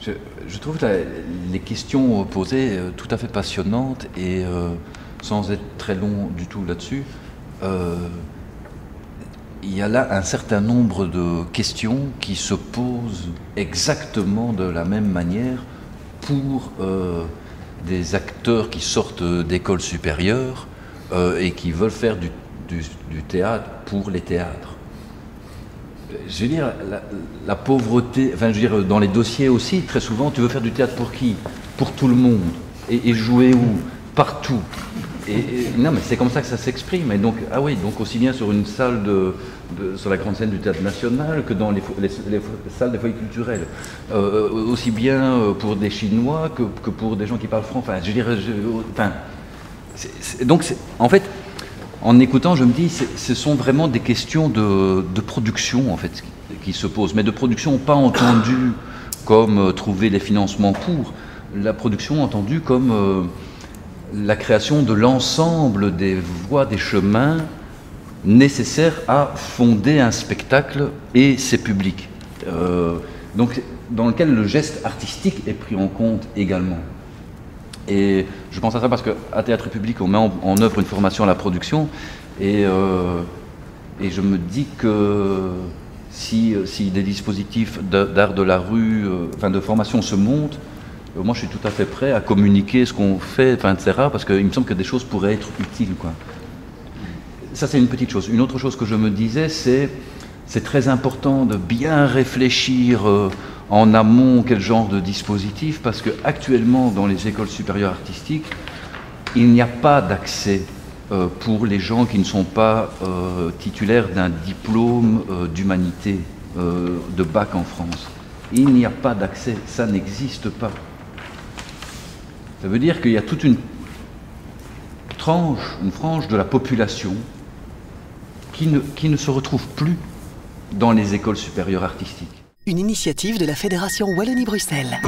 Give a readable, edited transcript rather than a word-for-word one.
Je trouve les questions posées tout à fait passionnantes et sans être très long du tout là-dessus, il y a là un certain nombre de questions qui se posent exactement de la même manière pour des acteurs qui sortent d'écoles supérieures et qui veulent faire du théâtre pour les théâtres. Je veux dire, la pauvreté, enfin je veux dire, dans les dossiers aussi, très souvent, tu veux faire du théâtre pour qui? Pour tout le monde. Et jouer où? Partout. Non, mais c'est comme ça que ça s'exprime. Et donc, ah oui, donc aussi bien sur une salle sur la grande scène du Théâtre National que dans les salles des foyers culturels. Aussi bien pour des Chinois que pour des gens qui parlent français. Enfin, je veux dire, donc, en fait, en écoutant, je me dis, ce sont vraiment des questions de production, en fait, qui se posent. Mais de production pas entendue comme trouver les financements pour, la production entendue comme la création de l'ensemble des voies, des chemins nécessaires à fonder un spectacle et ses publics. Donc, dans lequel le geste artistique est pris en compte également. Et je pense à ça parce qu'à Théâtre République, on met en œuvre une formation à la production et je me dis que si des dispositifs d'art de la rue, de formation se montent, moi je suis tout à fait prêt à communiquer ce qu'on fait, etc. parce qu'il me semble que des choses pourraient être utiles, quoi. Ça c'est une petite chose. Une autre chose que je me disais, c'est très important de bien réfléchir en amont quel genre de dispositif, parce qu'actuellement dans les écoles supérieures artistiques, il n'y a pas d'accès pour les gens qui ne sont pas titulaires d'un diplôme d'humanité de bac en France. Il n'y a pas d'accès, ça n'existe pas. Ça veut dire qu'il y a toute une frange de la population qui ne se retrouve plus dans les écoles supérieures artistiques. Une initiative de la Fédération Wallonie-Bruxelles.